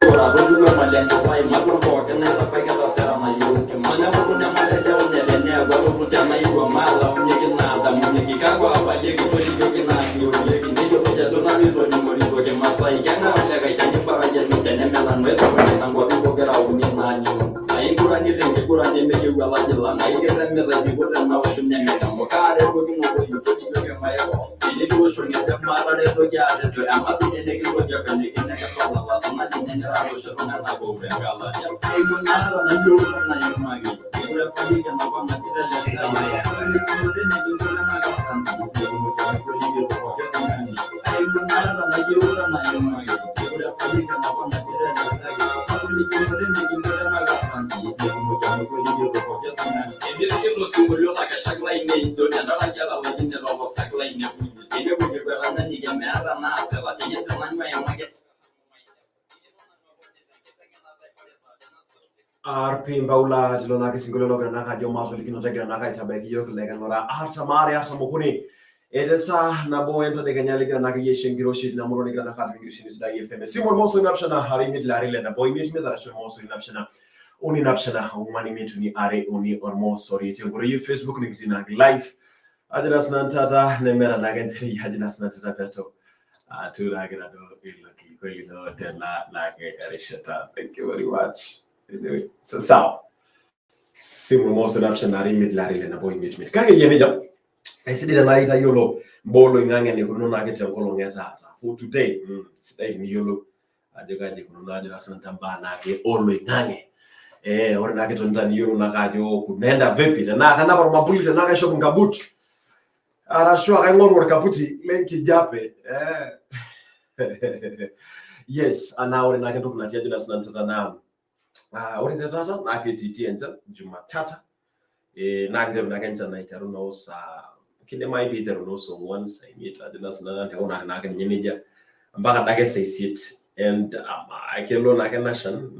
Ora due malengo poi ma proprio che nella pagata la sera ma io che ma ne ho una malenga ne ne guardo tutti a mai io ma la ogni che nada ogni che cagua pa ye che poi io che na io ye che ne io ya dona mi lo ni mori che ma sai che na le ga che ni para ye ni ne me la no to ne na guardo ko gara o ni na ni ai kura ni le ke kura ni me ke wa la la ai ke me la ni ko na wa shun ne me ka mo ka re ko ni mo ko yu ko ke ma yo ni ko shun ne ta ma ra re to ya de to ama ni ne ke ko ya ka ni ne ka la la sa ma ni ne ra ko shun na na ko be ka la ya ai mo na ra na yo na yo ma ge ke ra pa ni ke na ba na ke ra ya ni ko re ne ko na ka ta ni ko mo ka ko ni ko ke na ni ai mo na ra na yo ma ge ke ra pa ni ke na ba na ke ra ya ko ni ko re ne ko na ka ta ni ko mo ka ko ni ko ke na ni e mi ke lo si mo yo la ka shagla ni do na ra ya la ni ne lo sa gla ni ne ko ke ra na ni ke me ra na se la ke ni na ma ge RP Baula Jilonaki Singolo Granaka, Jomas Likinotaka, Tabaki Leganora, Artamari Asamokuni. It is Nabo enter the Ganyali Granaki Yeshin Giroshi, Namuri Granaka, is the famous. Simon most in Optiona, Harry Midlari, and a boy meet me that I should most in Optiona. Only in Optiona, money me to me, Are only or more sorry. Till you Facebook Nikitina live. Ajanas Nantata, Nemera Nagantri, Hajanas Nantata. To Raganado, Ilaki, Tella, Lake, Arishata. Thank you very much. Anyway, so simu mo seduction na rimit la rile na boy mit kage yeme jam I said that night yolo bolo nganga ni kuno na gete ngolo ngeza for today today ni yolo ajoga ni kuno na jira santa mbana ke olo ngange ore na gete ndani yolo na kajo kunenda vipi na kana kwa mabuli na ka shoku ngabuti arashwa ka ngoro kabuti lenki jape yes ana ore na gete kunatia jira santa na ore tata na KTT enza Jumatata na gide na kenza na itaru no sa kile mai bi itaru no so once I meet at the national na ona na kan nyemeja mpaka dake say sit and I can learn like a nation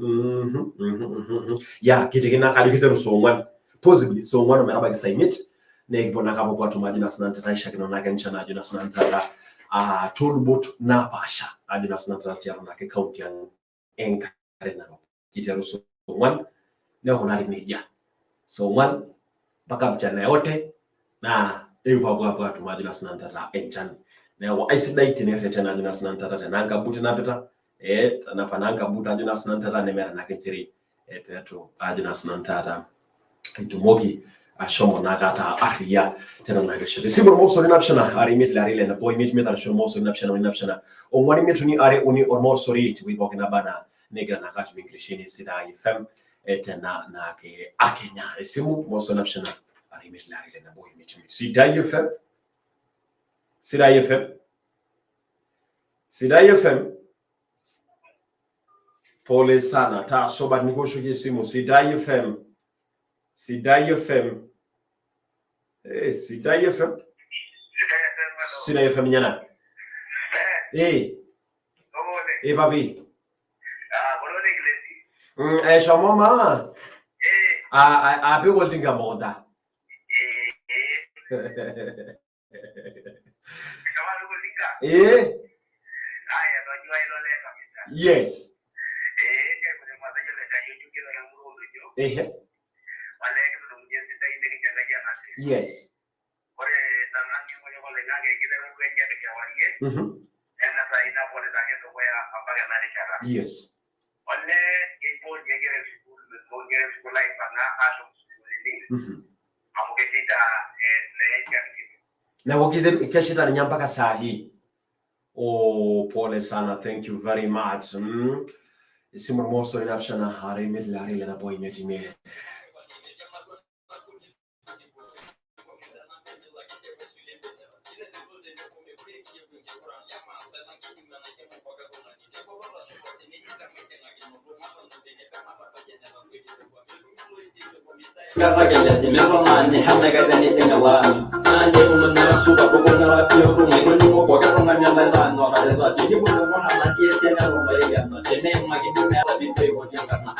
yeah kitikina kali kitaru so one possibly so one mera ba say meet na ibona kama kwa tumaji na sana taisha kino na kencha na jina sana tata tolbot na pasha adina sana tata na ke county an enka na kitaru so one leo kuna media so one mpaka mchana yote na kwa tumaji na sana tata enchan na wa isidate ne rete na jina sana tata na anga buti na peta na pananga buta jina sana tata ne mera na kentiri petro ajina sana tata itumoki ashomo nakata aria tena na gashite sibur moso ni napshana ari mit la rile na boy mit meta shomo moso ni napshana on wani mituni ari oni or more sorry to we bokina bana negra na katu englishini sida ifem tena na ke akenya simu moso napshana ari mit la rile na boy mit sida ifem pole sana ta soba nikosho simu sida ifem Sidai FM. Sidai FM. Sidai FM nyana. Babi. Shamo ma. Abi woltinga moda. Yes. Yes. Yes. Na wakidhe keshita ni mpaka saa hii. Oh, pole sana. Thank you very much. Isimu moso inapshana hari midlari na boy metime. Karena jadi memang ni hanya kaya ni tinggalan. Nanti umumnya sudah pokoknya rapi rumah ini mau pakai rumah yang lain orang ada jadi bukan orang nanti esnya rumah yang jadi makin ni lebih baik karena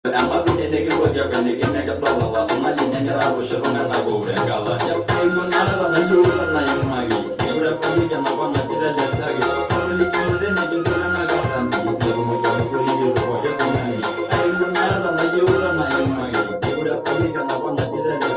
Amma bi ne ke roja ka ne ke ne ka dola la sana li ne ra ro shiro na go re kala ya ai mo na ra na yo na yo magi e ora ko ni na ba na tira da ta ge ko li ko re ne jo na ga tan di ko mo ja ko li yo ro ja ko na ni ai mo na ra na yo magi e ora ko ni na ba na tira da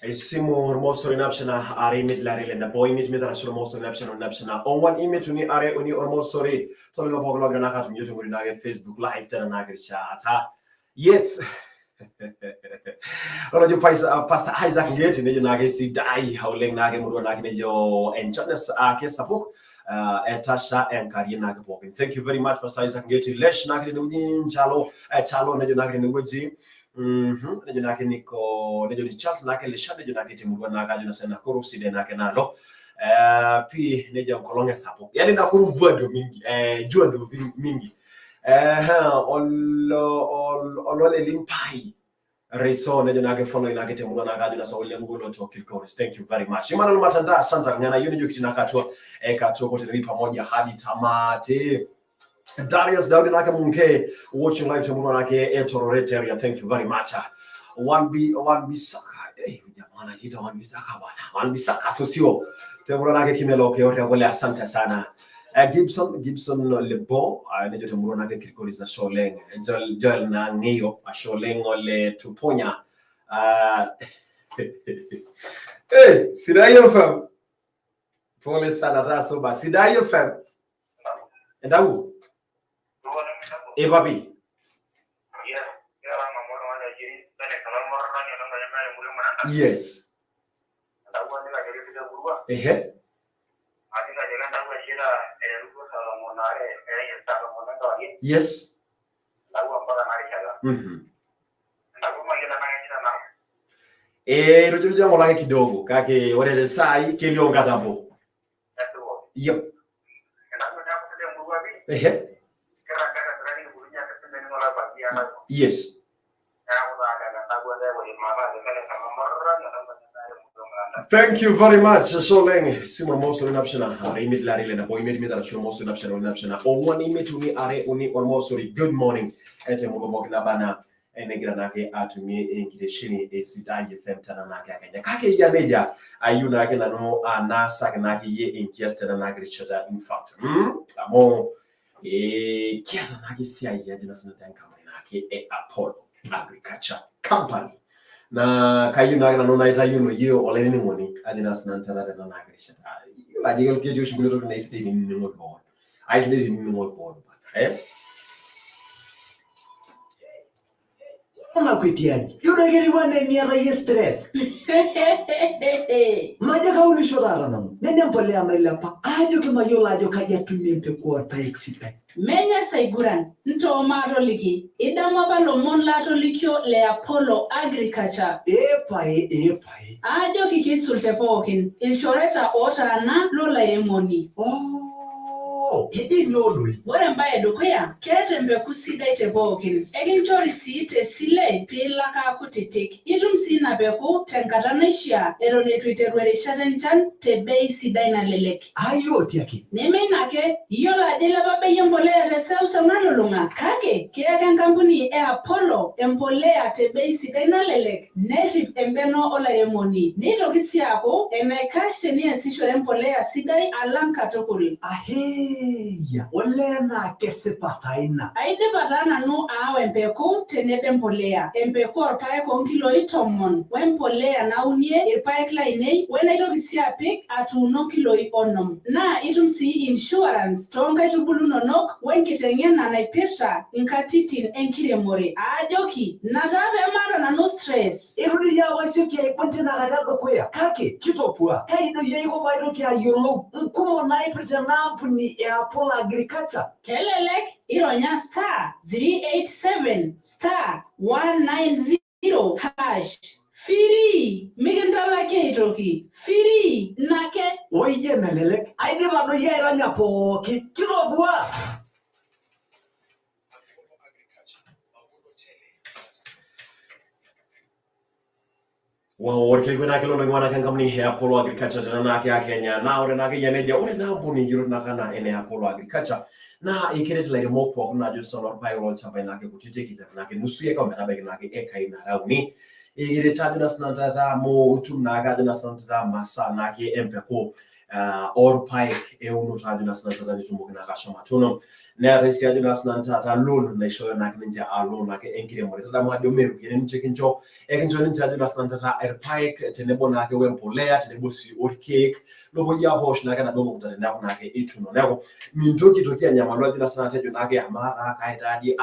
Isimu ormoso inapshana are image larile na boy image metara shiro moso inapshana on one image uni are uni ormoso re so lo poglo grana ka YouTube uri na Facebook live tena na chat. Yes. Ora jo Pastor Isaac Ngeti ne na ke si dai hauleng na ke muru na ke jo enjones ke sapuk etasha enkari na ke pokin. Thank you very much Pastor Isaac Ngeti lesh na ke ne chalo ne jo na ke ne ngoji ne jo na ke niko ne jo chas na ke lesha ne jo na ke timuru na ka jo na sena korusi de na ke nalo pi ne jo kolonga sapuk. Yani na kuru vuado mingi juando mingi olole limpai reso ne jona ke fono ina kete mwana ga jona so lengulo to kilkoris. Thank you very much. Imana matanda asante ngana yuni jo kitina katwa katwa kote ni pamoja hadi tamati. Darius Daudi nake munke watching live to mwana ke etororete area. Thank you very much. 1B saka jamani kita 1B saka bwana 1B saka sosio te mwana ke kimelo ke ore wale asante sana. Gibson Lebo ne jote murona ke kirikoriza Sholeng Joel na ngiyo Sholeng ole tuponya Sidayo fam pole sana raso ba Sidayo fam endawu babi yes yes rojo jango lake kidogo kake wale sai kelionga dabo yep yes thank you very much Sholeng simo moso inapshana imit larile na boy imit metara sho moso inapshana one imit uni are uni almost good morning ete mugo bana enegira nake atumie engiteshini esitaje femtana nake akanya kake jameja ayuna yake nano anasa nake ye enkiyastana nake richata in fact amo kiasa nake sia ya dinasana tanka nake Apollo Agriculture Company na kayuna yake nano naita yuno yo oleni ngoni adinasana tana nake richata ajigal ke joshi gulo na isiti ni ngoko aisle ni ngoko Ona kwitiaji. Yuna geri wane miara ye stress. Maja kauli shodara namu. Nene mpole amelapa. Ajo ke mayola ajo kaja tumempe kwa taexipe. Menya saiguran. Nto omaro liki. Idama balo mon lato likyo le Apollo Agriculture. Epae. Ajo kiki sulte pokin. Ilchoreta ota na lola emoni. Hiji nyolui. Wore mbaye dokoya. Kete mbe kusida ite pokin. Egin chori siite sile pila ka kutitik. Itum sina beku tenkatanisha. Eronetu iterwere sharenchan tebei sida ina leleki. Ayo tiaki. Neme nake, yola adela babe yempolea reseu sanalolunga. Kake, kia kampuni Apollo, empolea tebei sida ina leleki. Nerip embeno ola emoni. Nito kisi yako, emekashe ni esisho empolea sidai alanka tokuli. Aheya, olena kese pataina. Aide batana nu awe empeku tenebe empolea. Empeku orpae konkilo itomon. Wempolea na unye irpae klainei. Wena ito kisi apik atu unonkilo onom. Na itum si insurance. Tonga itubulu nonok. Wenkitengena na ipisha nkatitin enkiremore. Ajoki, natabe mara na no stress. Irudi ya washuki ya iponte na gadado kwea. Kake, kitopua. Kaido ya iko bairo kia yolo. Mkumo na ipita nampuni ya Apollo Agriculture. Kelelek, ironya star 387 star 190 hash. Firi, migentala keitoki. Firi, nake. Oije melelek. Aide bado ya ironya poki. Kitopua. Warke kuna kilo ngwana kan company here Apollo Agriculture na ke Kenya na ore na ke yaneja ore na buni yuro na kana ene Apollo Agriculture na ikere tla mo ko na jo solar payroll chapa na ke kutitekisa na ke nusu ye ka na be na ke eka ina rauni ikere taju na snanta mo utu na ga na snanta masa na ke empeko or pike e uno taju na snanta ni tumbo na ka shama tuno na resi aju na snanta loan na shoyo na ke ninja loan na ke enkire mo tata mo ado meru ke ni chekinjo ekinjo ni taju na snanta air pike tenebo na ke wempolea tenebo si or cake lobo ya bosh na kana dogo kutatenda na ke ituno nako mindoki tokia nyama lwa jina snanta jo na ke amara ka idadi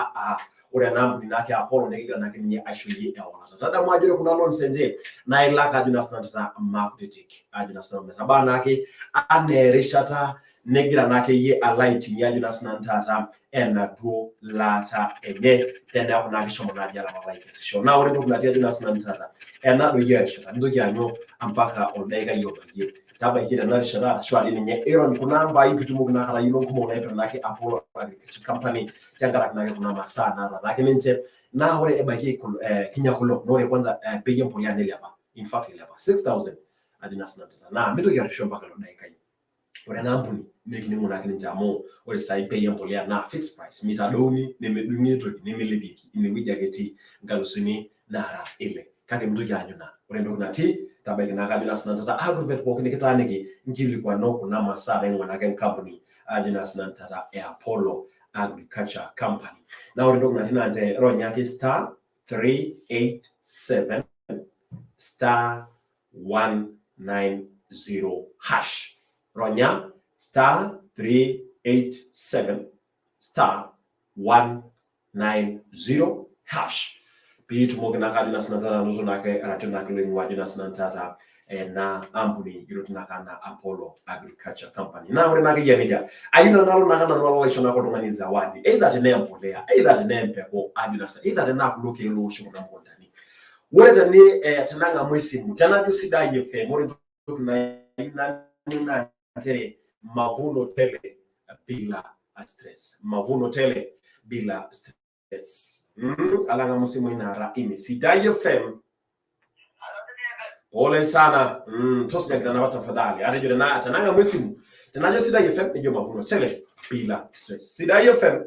ore nambu nake Apollo negira nake nye ashuyi ewana tata mo ajure kuna loan senje na ilaka jina snanta marketing ajuna snanta bana ke ane rishata negira nake ye alighting ya juna snanta ena do lata ege tenda kuna kishomo na jala like sio na ore tukuna tia juna snanta ena do yesha ndo janyo ampaka odega yoba ye taba ikira na shara shwari ninye eron kuna mba ikitu kuna kala yino kuma unaipenda nake Apollo Agriculture Company tangala kuna kuna masana lakini nche na ore ebaki kinya kulo nore kwanza pege mpolia nele hapa in fact ile hapa 6000 ajina snanta na mito ya shomba kala daikai ore na ampuni mekini muna kini jamo ore sai pege mpolia na fixed price mitadoni nimedungi to nimelibiki imewija geti ngalusuni nara ile kake mtu yanyu na ore ndo kunati tabaki na kabila snanta agrovet poko nikitaniki ngili kwa no kuna masara ngwana kan company ajina snanta Apollo Agriculture Company na ore ndo kunati nanje ronya ki star 387 star 190 hash ronya star 387 star 190 hash pitu mogena kadina snanta nuzo nake anatuna kile wajina snanta na ampuni yuro tunakana Apollo Agriculture Company na ore nake yanija ayino nalo nakana nalo shona ko tungani zawadi either tene empolea either tene empeko ajina either tena kuloke lo shona mbondani weza ni tananga mwesimu tanajo sida yefe more na tere mavuno tele bila stress mavuno tele bila stress alanga musimu inara ini Sida FM pole sana tosi ngana tafadhali hata jure na tananga musimu tanajo Sida FM ndio mavuno tele bila stress Sida FM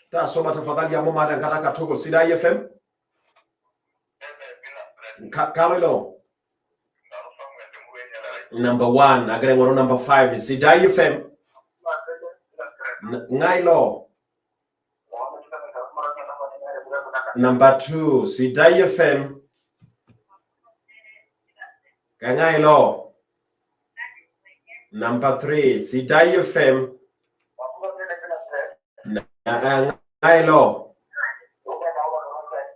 ta soma tafadhali ya mama ngata togo Sida FM Kamilo number 1 agre ngoro number 5 Sida FM ngailo number 2 Sida FM kangailo number 3 Sida FM ngailo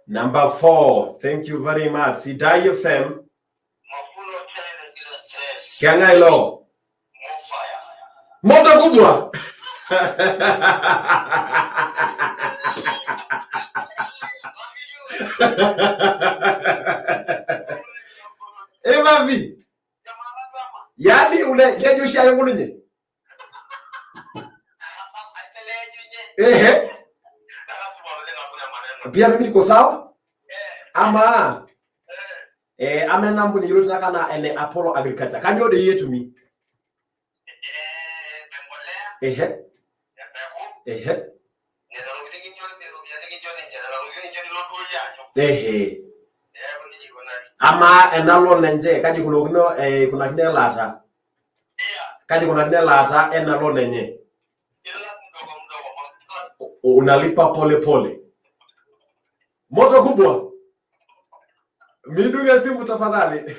number 4 thank you very much Sida FM kangailo moto kubwa Eva vi yani ule lejo shayo kunye pia mimi niko sawa ama amena mbuni yuro tunakana ene Apollo Agriculture kanyo de yetu mi ama enalo nenje kaji kuno kuna kine lata kaji kuna kine lata enalo nenye unalipa pole pole moto kubwa midunge simu tafadhali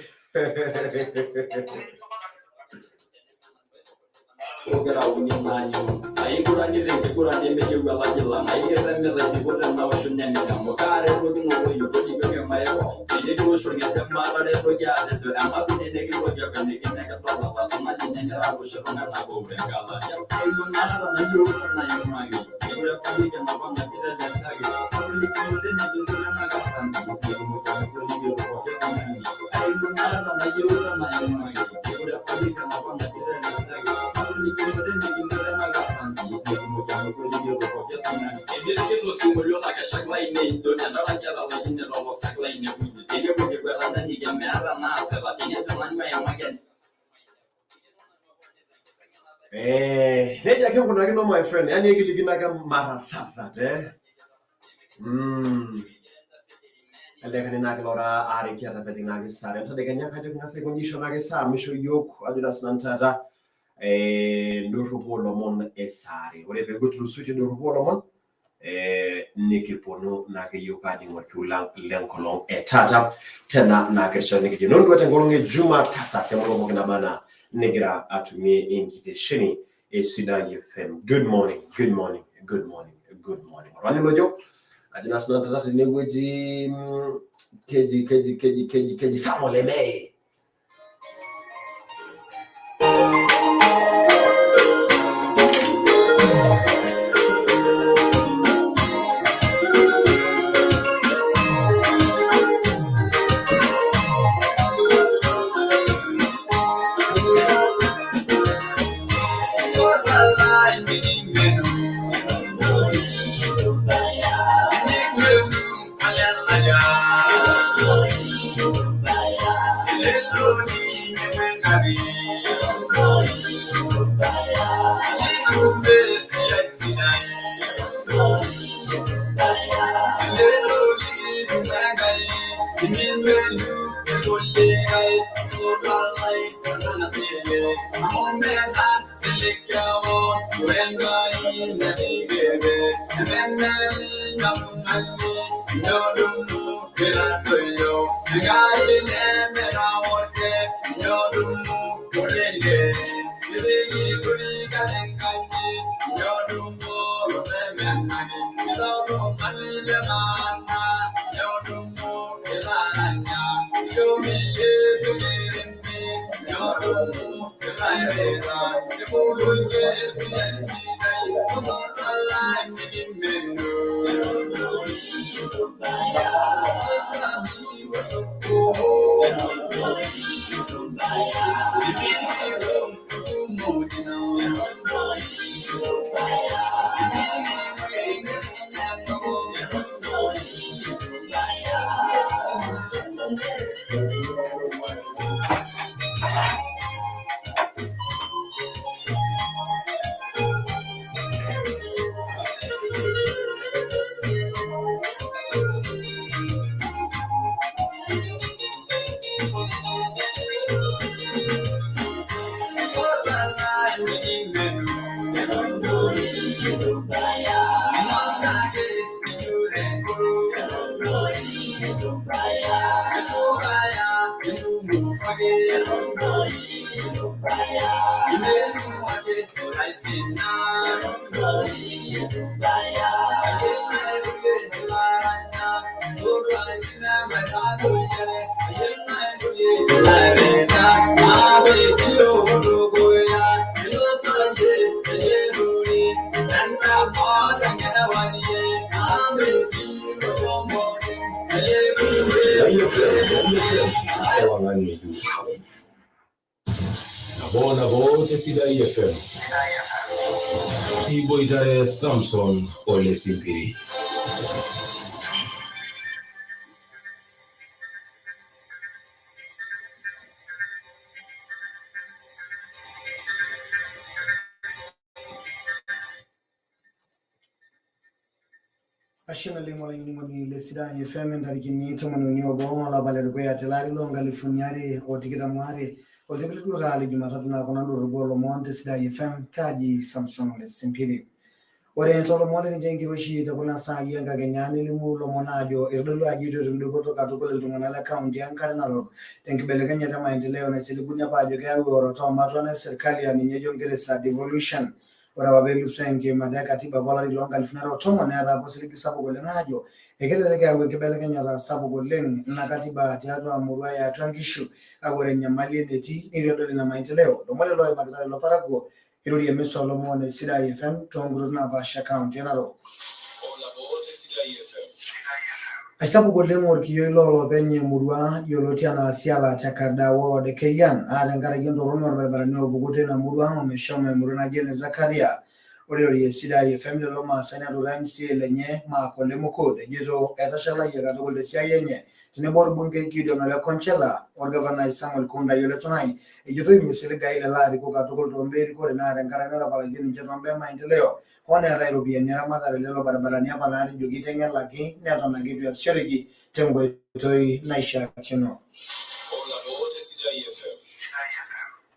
Ogera uninanyo ayigura nireke gura nemeke gwalagila ayigera mele dibota na washunya nyamo kare rodino royo kodibe mayo ide do shonye tamara de roja de amadu ne nege roja kane kineka twala wasuma nyengera go shonga na go bengala ya ayo nana na yo na yo magi egura kodibe na banga kida de tagi kuli kule ne dindura na gatan ko mo ka kodibe roja kane ayo nana na yo magi egura kodibe na banga kida de tagi Like a shagline, don't know like a na meara na sela tinye tamanya ya mageni. Neja kyo kuna kino my friend. Yani hiki kinaga mara that Aleka ni naglora ari kia tapeti nagi sare. Ntade kanya kajo ngase konyisho nagi sa misho yoku ajudas nantata Nurupolo mon esari. Whatever go to switch Nurupolo mon nikipono nage yukadi ngwakula lenkolong tata tena nage shani kiji nungu watengolonge juma tata temolo mokina bana negira atumie inkite shini Sida FM. Good morning, good morning, good morning, good morning. Rani lojo ajudas nantata tinegweji keji samoleme. Bona voce Sida FM. Ibo itare Samson Ole Simpiri. Ashina limole ni le Sida FM ndarikini tomani obo la balero ya telari longa lifunyari otikita mwari Oltebele rali Jumatatu na kuna Rugolo Monte Sida FM kaji Samson Ole Simpiri. Ore tolo mole njengi roshi da kuna saa yanga genyani limu lo monajo irdolo ajitu tumdukoto katukole tungana la kaunti yankare na rock. Tenki beleganya da maendeleo na silikunya bajo kaya uoroto matone serikali ya ninyejo ngeresa devolution. Ora wabelu sengi madaya katiba bola ilonga lifunaro tomo na yara posiliki sabu gole ngajo. Ekele lega weke beleganya la sabu gole na katiba tiatu amurua ya trangishu. Agore nyamali neti niriodoli na maendeleo. Domole loe magdali lo parago. Irudi ya meso Solomon Sida FM tonguru na basha county naro. Aisabu goleng orkiyo ilo benye murua yolotia na siala chakarda wode keyan ala ngara gendo rono barbara no bugote na murua ameshoma muruna jene Zakaria ore Sidai FM lo ma sana do MCA lenye ma kole mukode jito etashala yega to le sia yenye tinebor bunge kido na le konchela or governor Samuel Kunda yole tonai jito misele gaile la riko ka to to mberi ko na rangara na bala jini jito mbe maendeleo kone ya Nairobi ni ramadhari lelo barabarani hapa na hadi jogitenge laki ne to na gitu ya shiriki tembo toi naisha kino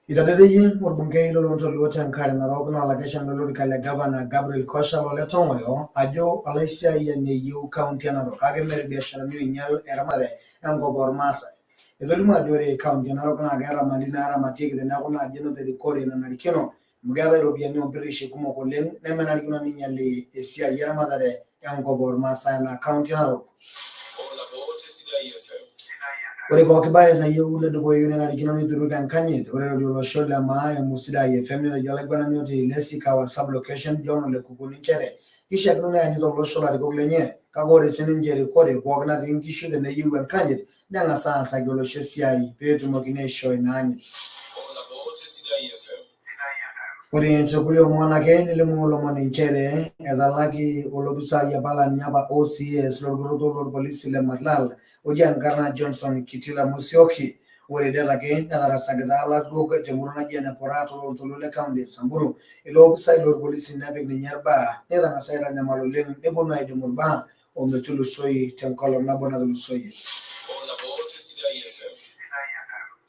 Idadede Murbunge Lolo Lutan Karen Rogna Location Lurikale Governor Gabriel Kosha Loletoyo, Ajo, Alicia Yen Yu County and Rokagamel Biashan Yal Eramare, and Gobor Masa. Eveluma Dore County and Rogna Gara Malina Matik, the Naguna Geno de Korean and Arikino, Mugara Rubiano British Kumokolin, Nemanaguna Niali, Esia Yeramadare, and Gobor Masa and County and Rock. Ore boke bae na yule do boy na kinoni duru kan kanye ore do shola ma musida ye family ya lagwana ni oti lesi kawa sub location jono le kukuni chere kisha kuna ni do shola go lenye ka gore seninjeri kore boke na tin kishu de na yuwan kanye danga sa golo shesiai petu mokine shoy nanye ore nchokulio mwana ke ni le mulo mwana chere edalaki olobisa ya bala nyaba OCS lorgoro polisi le marlal Ojan Garna Johnson Kitila Musioki, where they again, and Rasagadala, Luga, Jamurana, and Porato, Tulule County, Samburu, a low side or police in Navig nearby, Nera Nasara Namalulin, Ebonai de Murba, or the Tulusoi, Chankolo Nabona Lusoi.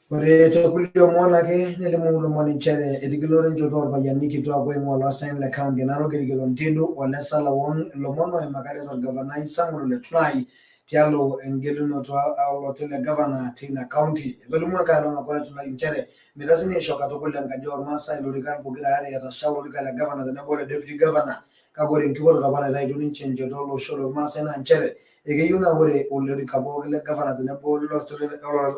But it's a Julio Monage, Nelemulo Monicere, Ediguloran Jotor by Yaniki to Abuemo Lasan, La County, Narogilon Tindo, or Lessa Lawon, Lomono, and Magadas of Governor Samuel Try. Tialo engeluno to our hotel governor Tina County. Veluma Kano according to my inchere. Midasini Shokatopol and Kajor Masa, Lurikan Pugari, and Shawaka governor, the Nabola deputy governor, Kabor in Kibor, I don't change your role, show of Masan and Chere. Egayuna were already Kabor governor, the Nabola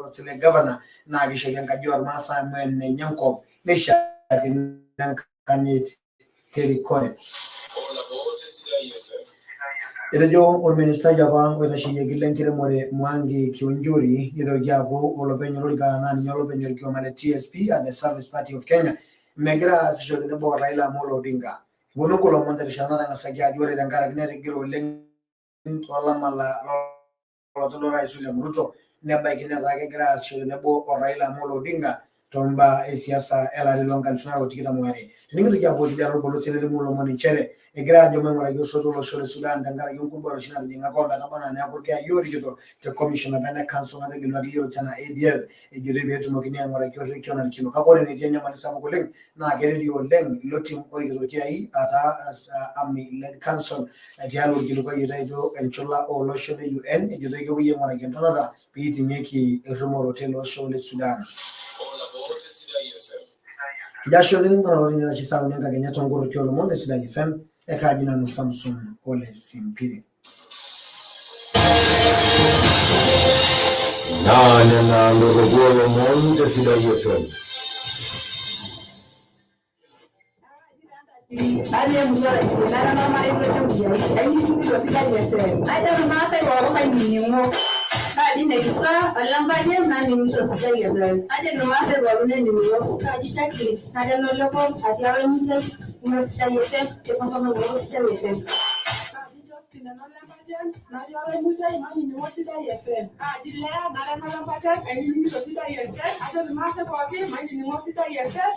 hotel governor, Nagish and Kajor Masa, and Yanko, Nisha in Nankanyet Terry. Itajo or Minister Javan with a Shigilankire More Mwangi Kiwanjuri, Jabo, Olopenyo and Yolopenyo TSP and the Service Party of Kenya. Megra showed the board Raila Molo Dinga. Bonokolo Monteshana and Sagajuri and Karagnetic Giro Link to Alamala Lotolora Sulam Ruto, nearby Kinaka Grass showed the board or Raila Molo Dinga. Tomba Esiasa Ella Longan Faro Titamari. Ningu ya bodi ya robo sele mulo moni chere e gradio memora yo soto lo sole Sudan dangara yo kumbo rishina dinga konda na bana na porque yori yo to commissioner bana council na de gilwa yo tana ADL e jure betu mokini amara kyo rekyo na kino kabore ni jenya mali sabu koleng na gere yo leng lotim o yo kiai ata as ami led council dialo gilwa yo daido enchola o lo sole UN e jure yo ye mara kentona da piti meki rumoro telo sole Sudan. Jasho lini mwanawini na chisawu nyanga kenya tongoro kiolo mwone Sidai FM eka jina no Samson Ole Simpiri. Nane na ndogogoro mwone Sidai FM. Aje mzora na mama ibrete mjai ayi sisi Sidai FM aje mama sai wa kwa nyinyo Adi nekisa alambaje na ni mtu Sidai FM aje mama sai wa ni niyo kaji shaki aje no loko ati awe mzee ni Sidai FM ke kama ni Sidai FM na yawe mzee mami ni Sidai FM aje lea na lambaje ayi ni mtu Sidai FM aje mama sai wa ke mami ni Sidai FM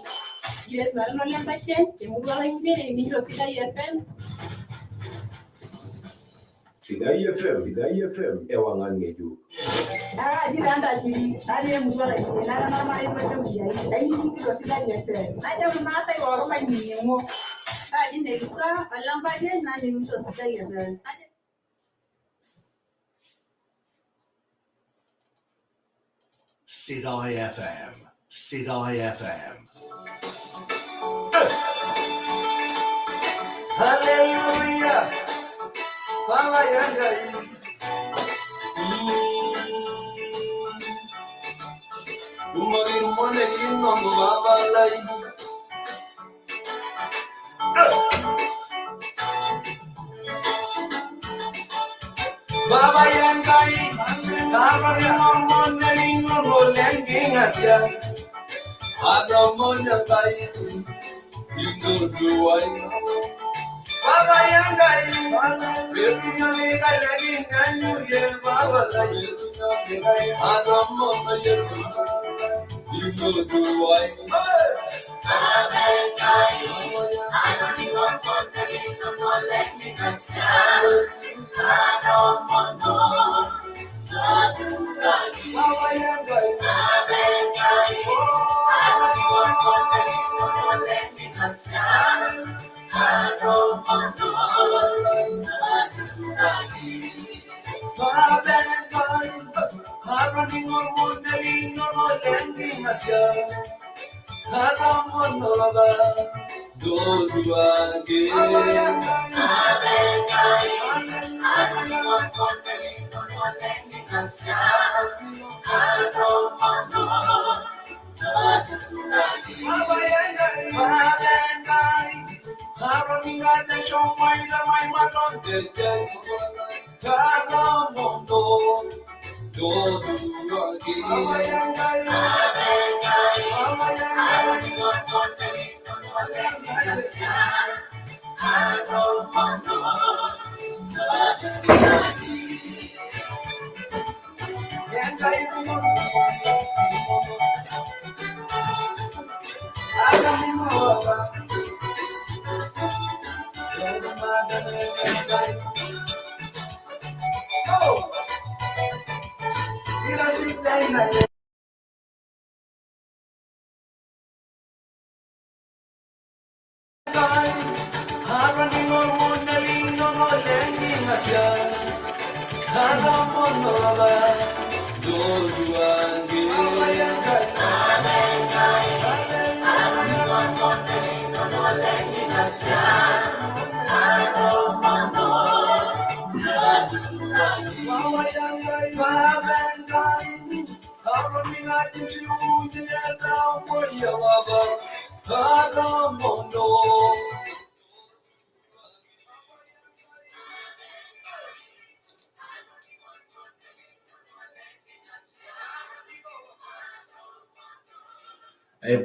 Yes, na no lambaje ke mugala ingere ni Sidai FM Sidai FM ewangangeju. Jiranda ji, ali mzora ji, na mama ibrete mjai, ayi sisi Sidai FM aje mama sai wa kwa nyinyo aje nekisa alambaje na ni mtu Sidai FM Sidai FM. Hallelujah. Baba Yanga. Umagir mone inno baba lai. Baba Yanga. Baba Yanga mone inno bolengi ngasya. Ado mone bai. Baba yangai, berunya lega lagi nyanyu ye baba lagi, adam mona yesu, ino duai. Baba yangai, adam mona ino mole ni kasya, adam mona, baba yangai, baba yangai, adam mona ino mole ni kasya.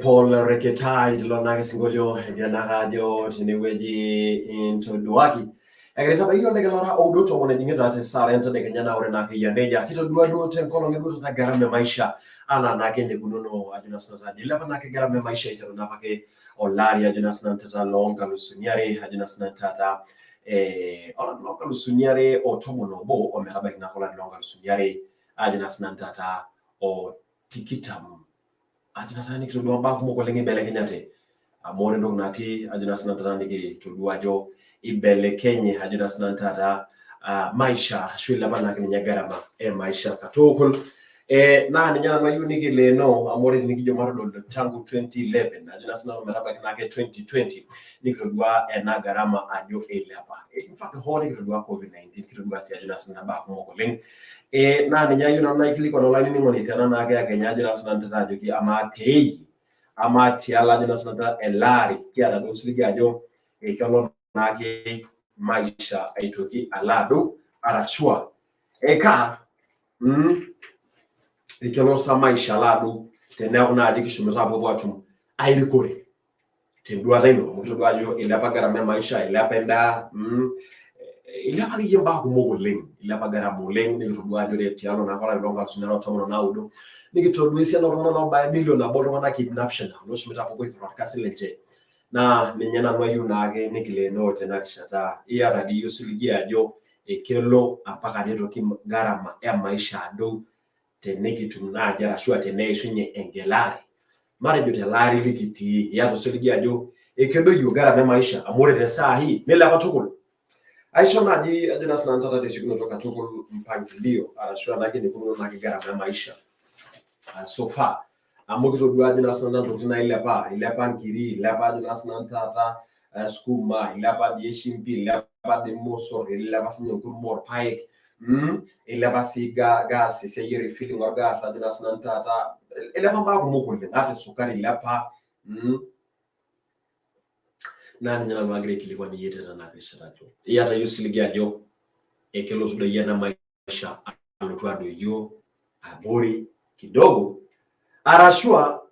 Paul Reketai tulona singolio jana radio tineweji into duaki Egereza ba iyo ndege lora odo to wona nyinga ta sare ento ndege nyana ore na kiya ndeja kito duado ten kolon ngedo ta garame maisha ana na kende kunono ajina sana dile bana ke garame maisha ito na pake olari ajina sana tata longa lusunyare ajina sana tata ola longa lusunyare otomono bo o meraba na kola longa lusunyare ajina sana tata o tikitam ajina sana kito duamba ko ko lengi bele kenyate amore ndo nati ajina sana tata ndege to duajo ibele kenye ajina sana tata maisha shwile bana ke nyagarama maisha katokol na ni nyana mayu nigi leno amore nigi jomaro do tangu 2011 ajina sana meraba kinake 2020 nikitodwa na garama ajo ele hapa in fact holi kitodwa covid-19 kitodwa si ajina sana ba ko leng na ni nyayu na naikili ko online ni ngoni kana na ga kenya ajina sana tata ajo ki amati ala ajina sana tata elari kia do siligi ajo kalo nake maisha aitoki alado arashua eka ikelo sa maisha alado tena una adikisho mzabo bwatum airikore tendua zeno mukitodwa ajo ile bagara me maisha ile apenda ile bagiyemba ko mogoleng ile bagara moleng ni kitodwa ajo le tiano na kola longa sunero tomo na udo ni kitodwa isi na rono ba million na bodo na kidnaption no shimita ko kwa kasilenje na ninyana wayu nage nikile no tena kishata iya radi yusuligia jo ekelo apaka neto kim garama ya maisha do teneki tunaja ashua tenesho nye engelari mara jote lari likiti ya to suligia jo ekelo yu garama ya maisha amore te saa hii nela patukul aisha naji adina sana tata desikuno toka tukul mpangilio ashua nage ni kuno nage garama ya maisha so far amokizo duaje na sana ndo tina ile hapa nkiri ile hapa na sana tata skuma ile hapa yeshimpi ile hapa de moso ile hapa sinyo kurmor pike ile hapa siga gas seyiri feeling or gas adina sana tata ile hapa ba kumukule hata sukari ile hapa na nyana magre kilikuwa ni yete na kisha tato yata yusiligia jo ekelo sudo yana maisha alotwa do yo abori kidogo arashua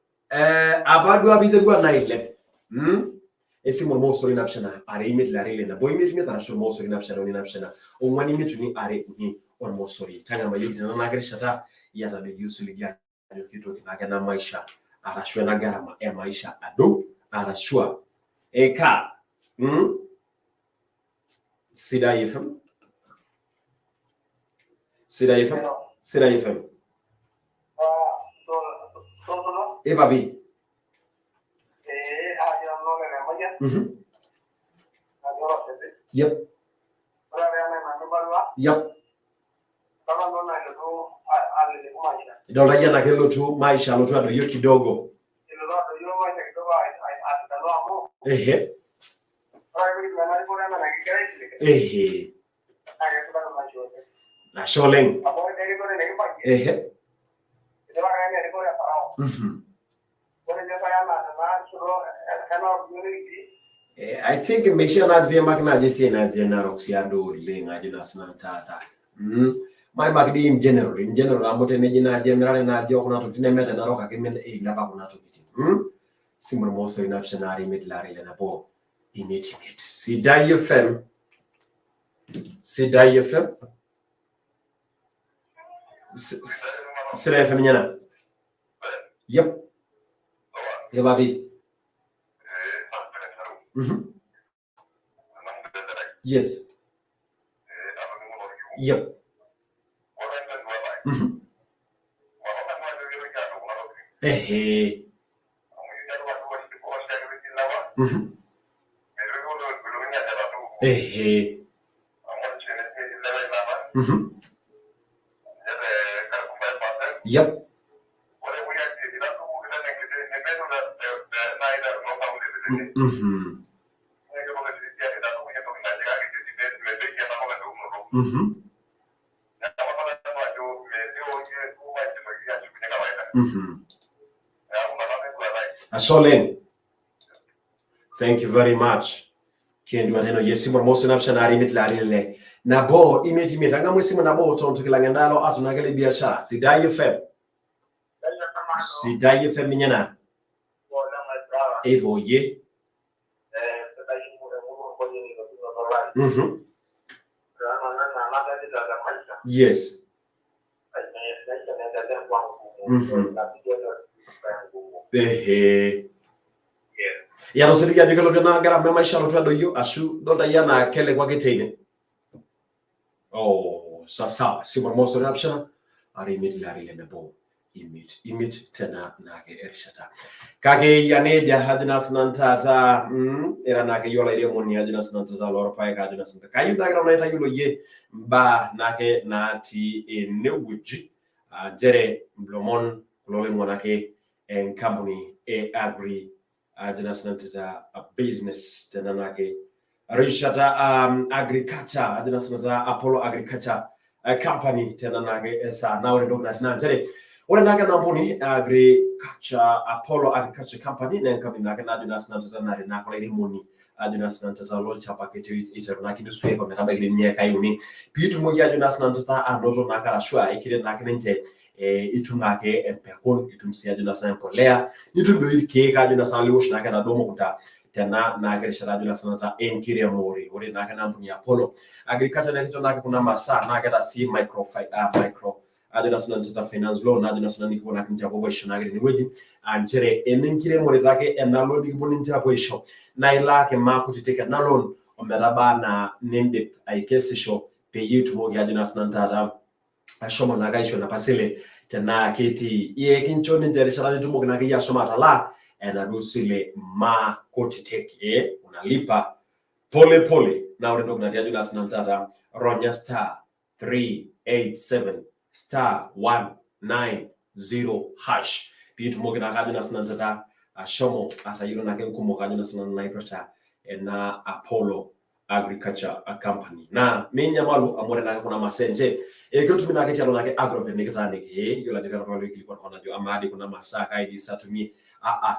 abadu abitedwa na ile esimu mosori napshana are imit la rele na boy imit mi tara shur mosori napshana o wani mituni are ni on mosori tanga ma yidi na nagre shata yata de yusuli ya kitu kinagana maisha arashwe na garama ya maisha ado arashwa eka Sida FM babi yep Dola yana kelo tu maisha lo tu ado yo kidogo ehe na Sholeng ehe I think mesha na vya magna jesi na jena roxiado lenga jina snantata my magdi in general amote ne jina general na jo kuna to tine meta na roka kemen ngaba kuna to kiti simmer mo so ina scenari midlari le na po immediate Sida FM Sida FM nyana yep babi yes yep yep Sholeng, thank you very much. Kiendu ateno yesimu mosi napshana rimit la rile. Nabo imeti anga mwesimu nabo tonto kilangandalo atunagele biashara. Sida FM nyana. Ebo ye. Yes. Ya roseli ya dikelo na gara mema shalo twado yo ashu donda yana kele kwa getene sasa simor moso rapshana ari mitla rile nebo imit tena nage ershata kage yaneja hadina snantata era nage yola ile moni hadina snantata loro pae kadina snanta kayu dagra na ita yulo ye ba nage nati enewuji jere blomon lole monake en company agri hadina snantata a business tena nage rishata agriculture hadina snantata Apollo Agriculture company tena nage esa na ore dogna na jere Ora naga nambuni agriculture Apollo Agriculture Company na company naga na dunas na tata na kola ile moni dunas na tata lo chapa kete ite na kidu swe ko na taba ile nye kayuni pitu mo ya dunas na tata anozo na kala shwa ikire na kinje itunga ke empekon itumsia dunas na polea itundo ke ka dunas na liwosh na kana domo kuta tena na agriculture dunas na tata enkire mori ore naga nambuni Apollo Agriculture na kitu na kuna masa na kada si micro adunas na tata finance law na adunas na nikona kinja kwa bwisho na gari weji anjere enenkire more zake enalo nikibuni nja bwisho na ilake makutiteka na loan omeraba na nende aikesisho pe yitu mogi adunas na tata ashoma na gaisho na pasile tena kiti ye kinchoni njere sharani tumo na kia shoma tala enadusile makutiteke unalipa pole na ule dogna adunas na tata Ronya star 387 star 190 hash pitu mogi na kaduna sinanzata shomo asayiro na kenkumo kaduna sinanaiprata na Apollo Agriculture Company na menya malu amore na kuna masenje gotu mina keti alona ke agrovet nikazane ke yola de kana wale kilikuwa kona jo amadi kuna masaka idi satumi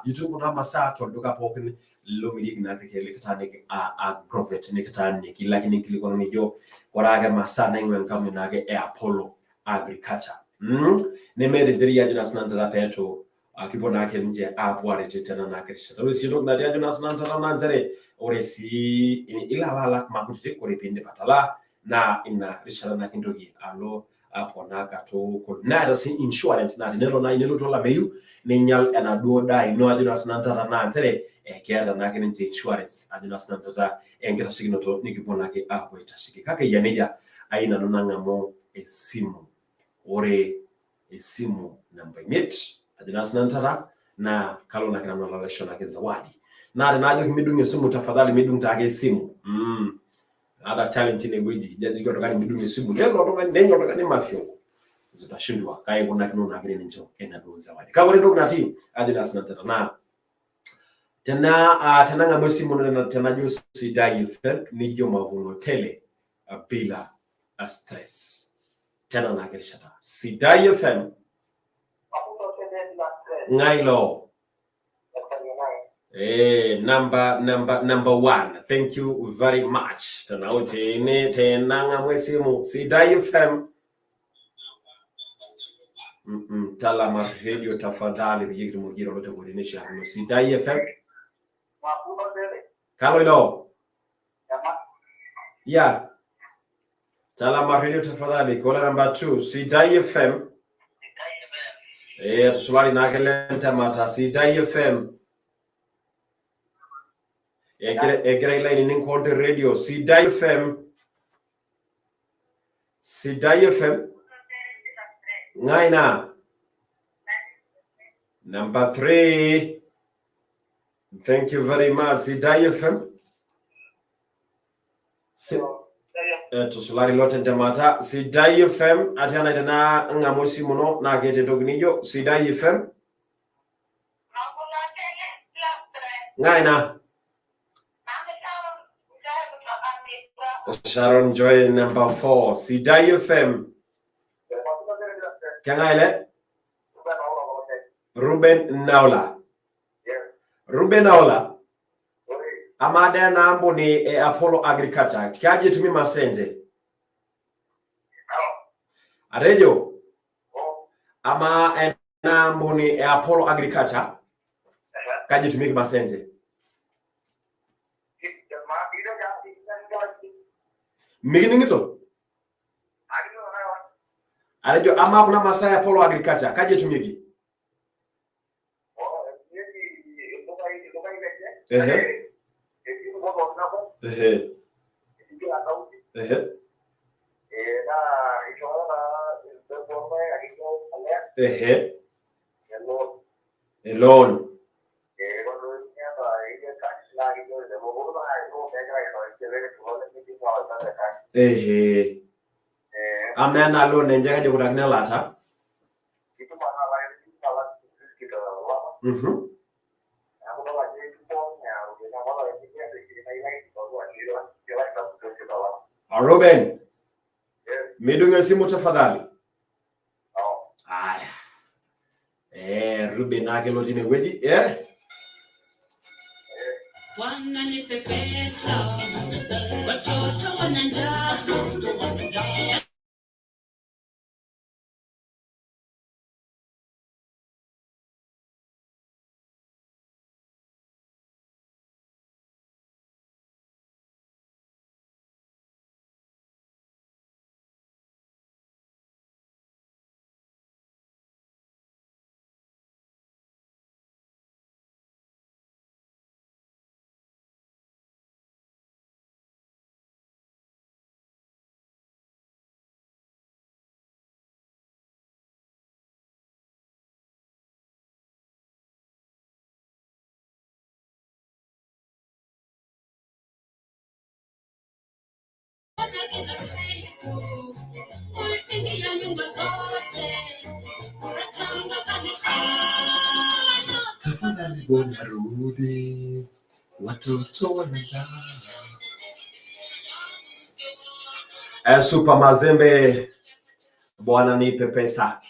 yitu kuna masa to doka pokini lomidi na ke likatane ke agrovet nikatane ki lakini kilikuwa ni jo wala masana ngwe kama na ke Apollo Agriculture. Nemede diria jina snantara peto akipona yake nje apware tena na kesha so sino na dia Jonas nantara nanzare oresi ilala makuti korepinde patala na ina rishala na kindogi alo apona kato ko na da sin insurance na dinero na inelo tola meyu ninyal ana do dai no Jonas nantara nanzare kiaza na kene insurance Jonas nantara engeta sigino to nikipona ke apo itashiki kake yaneja aina nonanga mo esimu ore esimu namba imeti Jonas nantara na kalona kana mnalalisho na zawadi na najo kimidunge simu tafadhali midunga tage simu hata challenge ni gwiji jaji kwa tokani midunge simu leo tokani nenyo tokani mafyo zitashindwa kai kuna kinu na kile njo ena do zawadi kama ndio kuna team Jonas nantara na tena ngamo simu na tena jo sidai effect nijo mavuno tele bila stress tena na kile shata sidai FM Ngailo. Number 1. Thank you very much. Tanaote ne tenanga mwesimu Sidai FM. Talama radio tafadhali bijitu mugiro lote kudinisha hano Sidai FM. Kalo ilo. Yeah. Talama radio tafadhali kola number 2 Sidai FM. Swali nakelenta mata Sidai FM. Egre line in Conte Radio Sidai FM. Sidai FM. Ngaina. Number 3. Thank you very much. Sidai FM. Tusulari lote ntamata Sidai FM atana tena ngamosi muno na gete dognijo Sidai FM ngaina Sharon Joy number 4 Sidai FM kangaile Ruben Naula Amada na ambo ni Apollo Agriculture. Tikaje tumi masenje. Arejo. Ama na ambo ni Apollo Agriculture. Kaje tumi masenje. Migini ngito. Arejo ama kuna masaya Apollo Agriculture. Kaje tumiki. Alone. Amen alone njenga je kudakina lata. Ruben. Midunga simu tafadhali. Aya. Ruben ake lotine wedi, Wana nipe pesa. Watoto wana njaa. Tafadhali bwana rudi, watoto wanajaa. Super Mazembe, bwana nipe pesa.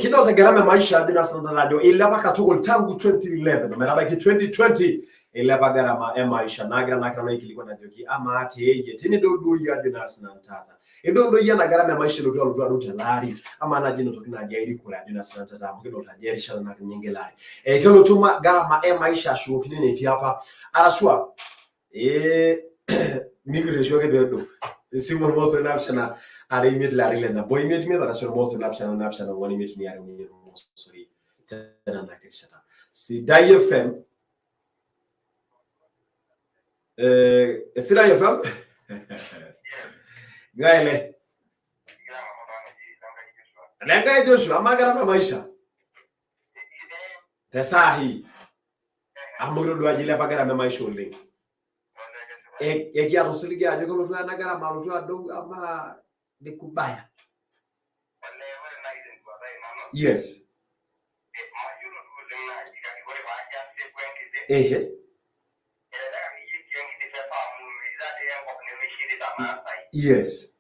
Kidogo gharama maisha Jonas Nantara ila mpaka tuko tangu 2011 meraba ki 2020 ile bagara maisha nagira nakana ikiliko na joki ama ati yeye tini dodo ya Jonas na Ntata edodo ya nagara maisha lo twa lari ama na jino tokina jairi kula Jonas na Ntata mkino tajeri shala na nyinge lari kelo tuma gara maisha shuo kinene ti hapa araswa migre shoke bedo Simon Mose napshana ari mit lari le na boy mit araswa Mose napshana wani mit ni ari ni Mose tena na kishata Sidai FM Sidai FM Gaile Lenga Joshua amagara maisha Tesahi Amuro do ajile bagara maisha uling Ekia rusiligia ajogo lo na gara malu tu ado ama de kubaya Yes Yes.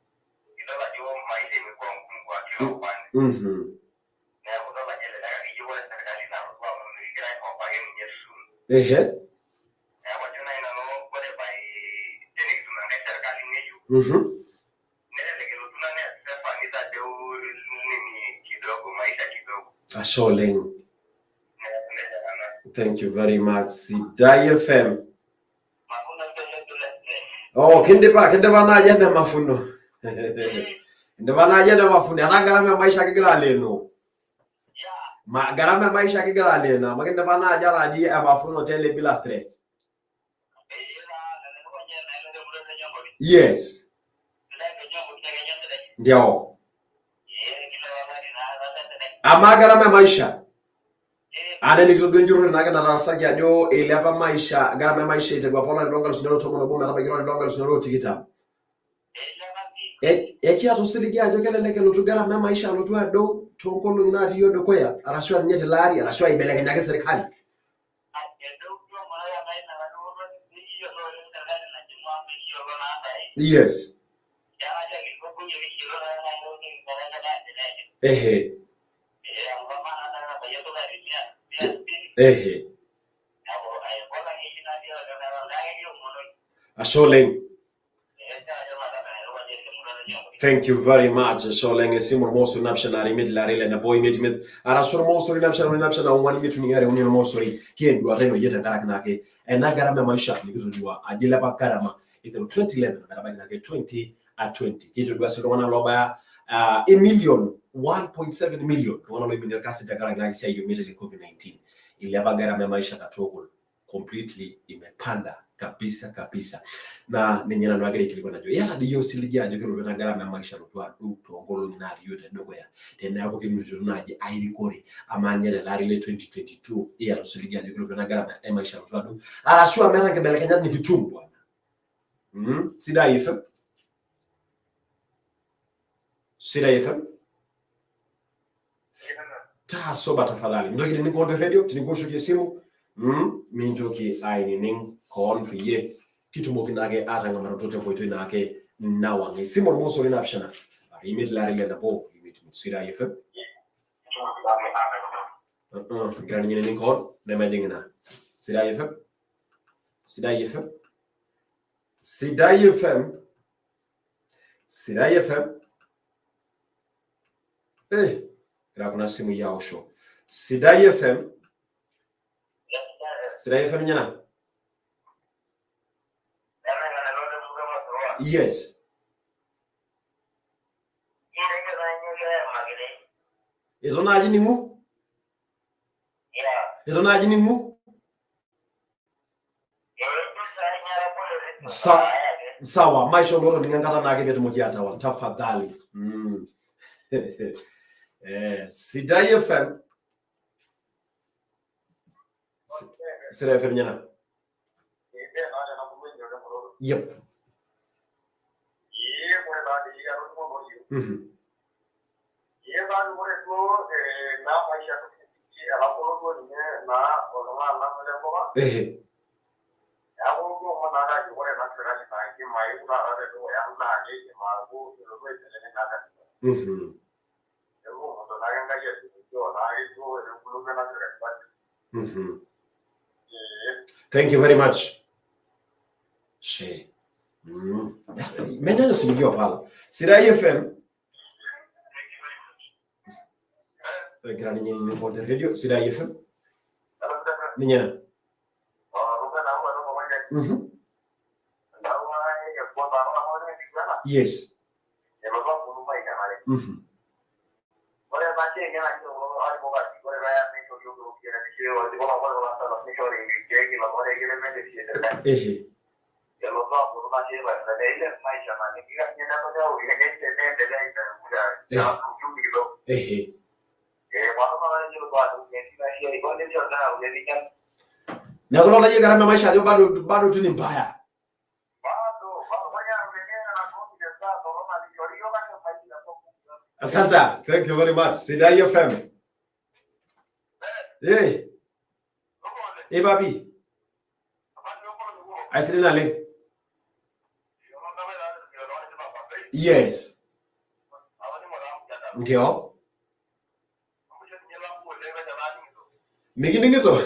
Asholing. Thank you very much. Sidai FM. Oh, kende bana yenda mafuno. Kende bana yenda mafuno. Anagara maisha kigala leno. Ma garama maisha kigala lena. Magenda bana jala di mafuno tele bila stress. Yes. Ndio. Amagara maisha. Ana nikugonjuru na kana rasa ya jo ile hapa maisha garama maisha itakuwa pona ndonga sunoro tomo no boma tabagiro ndonga sunoro tikita kia tosiligia jo kele leke lutu garama maisha lutu ado tonkolo inati yodo koya arashwa nyete lari arashwa ibeleke nyake serikali Yes Asholing. Thank you very much. Asholing Simon Mosu napshana rimid larile na boy mit arashur Mosu napshana wani mitu ni yare unyo Mosu kiendu areno yeta karaka nake enagara me maisha nikuzujua ajila pa karama ito 2011 na bagi nake 20 at 20 kitu dua sio wana loba a million 1.7 million wana loba milioni kasi takara nake sia hiyo mita COVID-19 ile bagara me maisha katoko completely imepanda kabisa na ninyana nwagere kiliko najo ya diyo siligia jo kero na garama maisha lutwa tuongolo na yote dogo ya tena yako kimyo naje airikori amanyele la ile 2022 ya siligia jo kero na garama maisha lutwa do arashua mera kebele kenya ni kitumbu bwana Sidai FM ta soba tafadhali ndoki ni kwa radio tinigosho simu minjoki aini ning kon fiye kitu mokinage atanga marotote foito inake nawa ngi Simon Moso ina optiona imit la rile na bo imit Sidai FM grani ni ning kon ne medingina Sidai FM gra kuna simu yao show Sidai FM nyana Yes Ezona ajinimu Sawa maisha lolo ningangata nake betu mokiata wa tafadhali Sidai FM Sidai FM nyana Yep Thank you very much. She. Menya usinijua pala. Sidai FM. Grani nyinyi ni kwa radio Sidai FM. Ninyana. Yes. Na kuna lagi gharama maisha ndio bado tu ni mbaya. Asante. Thank you very much. Sidai FM. Hey. Hey baby. Aisirina le. Yes. Ndio. Nigi to.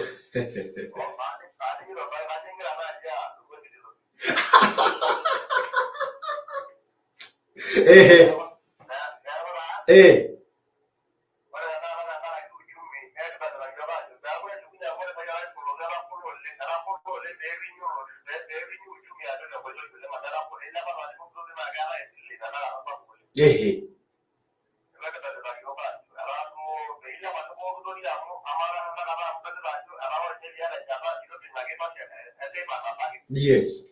Yes.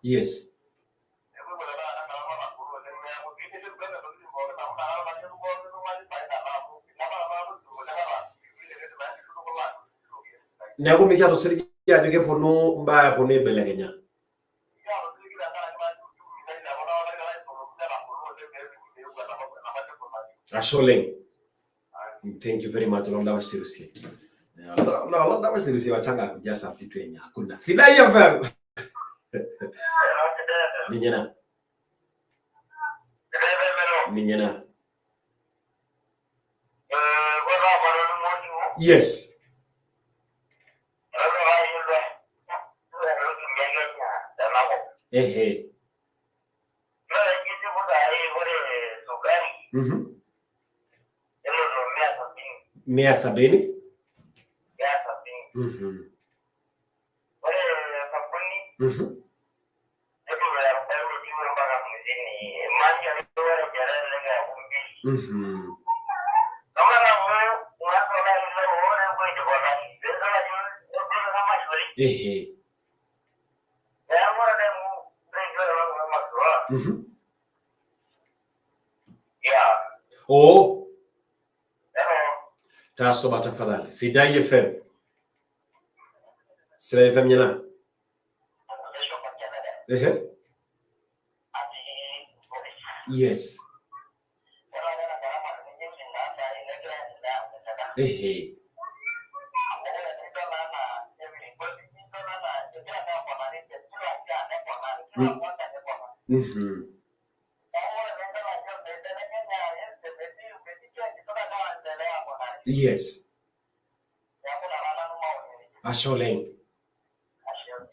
Yes. Nako mi jato sirgi ya joge pono mbaya pone belegenya. Asholing. Thank you very much. Londa washtirusi. Londa washtirusi watanga kujasa vitu yenye hakuna. Sidai FM. Ninyana. Ninyana. Yes. Mia sabini. Oh. Taso tafadhali. Sidai FM. Sidai FM nyana. Yes. Yes. Asholing.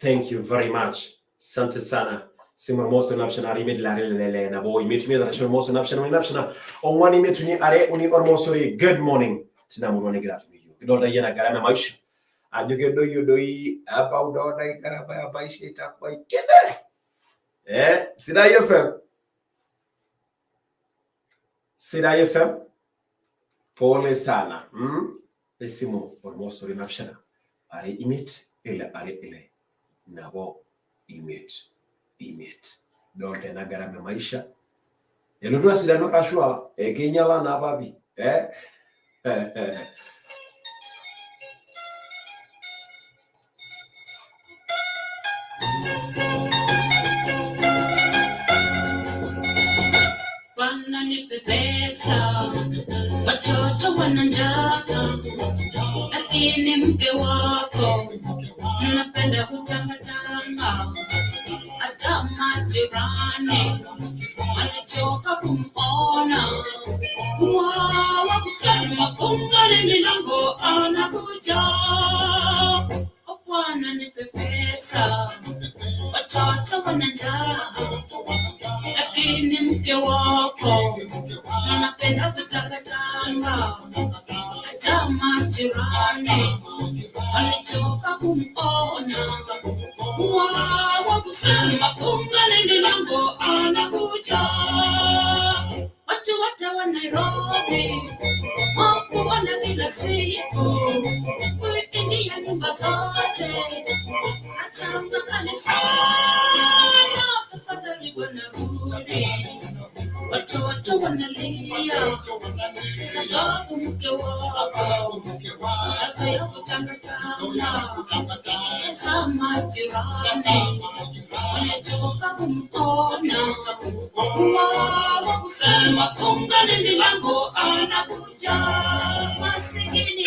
Thank you very much. Sante sana. Sima moso napshana ari med lare na boy mit me da moso napshana onwani metuni are uni ormosori good morning tina murone gratu yo do da yana garama maisha ajuke do yo doi about do dai karaba baisha ta kwai kede Sidai FM. Sidai FM. Pole sana. Esimo ormosori napshana are imit ile are ile nabo imit donte na garama maisha yelodwa sidano kashwa kenyala na babi Wana nipe pesa watoto wana njaa lakini mke wako napenda kutangatanga hata maji majirani walichoka kumona. Wawa kusema fungani milango anakuja. Bwana nipe pesa, watoto wana njaa, lakini mke wako anapenda kutangatanga. Hata majirani walichoka kumona. Wawa kusema fungani milango anakuja. Watu wote wa Nairobi wakuona kila siku, kuingia nyumba zote achanga kanisani. Tafadhali Bwana rudi, watoto wanalia sababu mke wako shazoea kutangatanga. Sasa majirani wanachoka kumona. Wawa kusema fungani milango anakuja. Masikini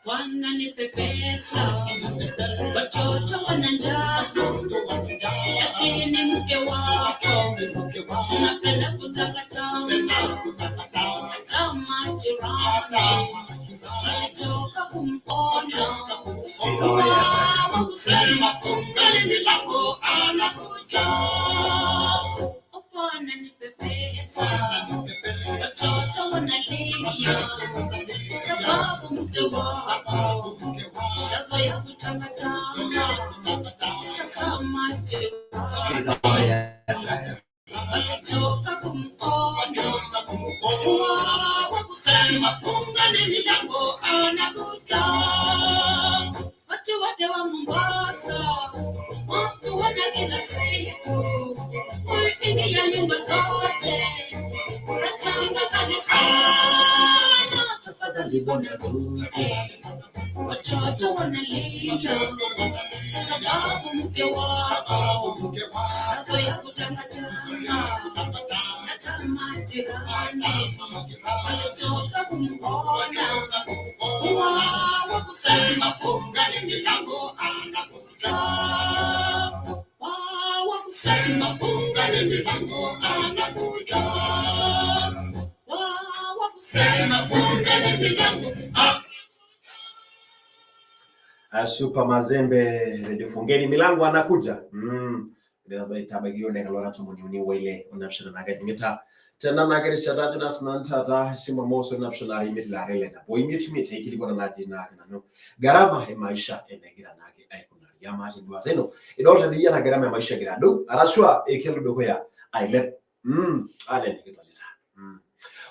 Bwana nipe pesa, watoto wana njaa, lakini mke wako anapenda kutangatanga. Hata majirani walichoka kumona. Wawa kusema fungani milango anakuja. Bwana nipe pesa, watoto wanalia sababu mke wako shazoea kutangatanga. Sasa majirani walichoka kumona. Wawa kusema fungani milango anakuja. Watu wote wa Mombasa wakuona kila siku, kuingia nyumba zote achanga kanisani. Tafadhali Bwana rudi, watoto wanalia sababu mke wako shazoea kutangatanga. Hata majirani walichoka kumona. Wawa kusema fungani milango anakuja. Wawa kusema fungani milango anakuja. Wawa kusema fungani milango Super Mazembe Radio Fungeni milango anakuja. Ndio tabagio na kalora tumuni wele unapshana nagadimita. Tena nagarisha dadina snanta sima moso unapshana imitla rele na. Boy imitmite ikilikuwa na jina kana. Garama ya maisha enegira nage aikuna ya maji duazeno. Idoja dia na garama ya maisha girado. Arashwa ekelo dokoya ailet. Ale nikitwalita.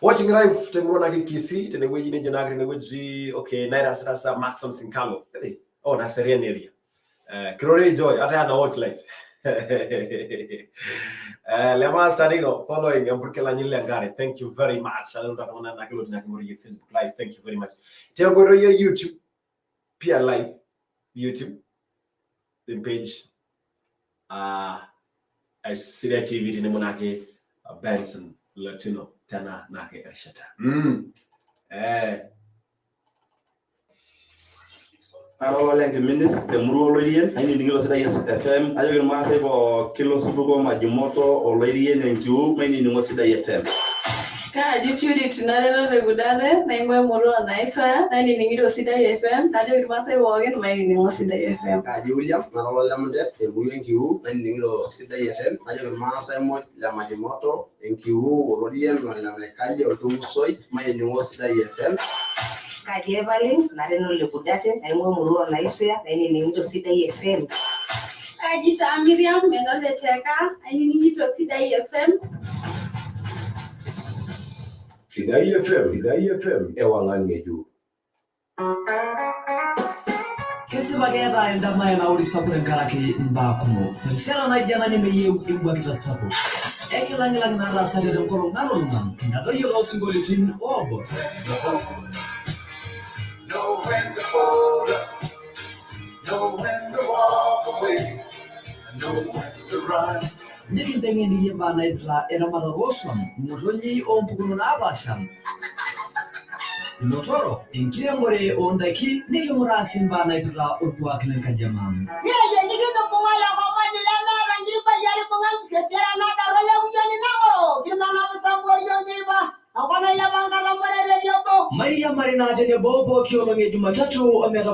Watching live tengro na kisi tenegwe yine jina tenegwe okay naira sasa Maxim Sinkalo. Oh, na Serene area. Kirore Joy, ata na watch live. Lema Sarigo, following Amburkela Nyilangare. Thank you very much. I don't know na nakilo na kimuri Facebook live. Thank you very much. Tegoro ya YouTube, Pia live YouTube, the page. Sida TV ni monake Benson Latino tana nake Ashata. Wale Minis, the Murolian, and in English FM, I will mark for Kilo Subuko Majimoto or Lady and Jew, many University FM. Deputy Tinarelo Regudane, Nangwe Moro and Isa, and in University FM, that you must have organ my University FM. William, Narolamde, the William Q, and University FM, I will Masamo, Lamajimoto, and Q, Orodian, Malamekali or Tumusoi, my University FM. Kaji Evalin, Nareno Lepudate, and Muru and Isa, and in University FM. Kaji Miriam, Menole Cheka, and in University FM. Sidai FM, Ewalangeju. Kesi bagera enda mai na uri sabu ngaraki mbakumo. Rishala na jana ni meye imbwa kita sabu. Eki langi na rasa de nkoro ngalo ngam. Ndado yolo singoli tin obo. Know when to hold up, know when to walk away, know when to run. Niki ndengeni yemba na ibla era mararosam. Muronyi ompukuno na abasham. Notoro, inkire more ondaki, niki murasi mba na ibla urkuwa kilenka jamam. Yeah, niki to wala mama ni lana rangi pa yale pongan kesera na darole uyani na oro. Kirma na busango yoni ba. Akona ya banga ramare radio ko. Maria Marina jene bobo kiolonge Jumatatu amera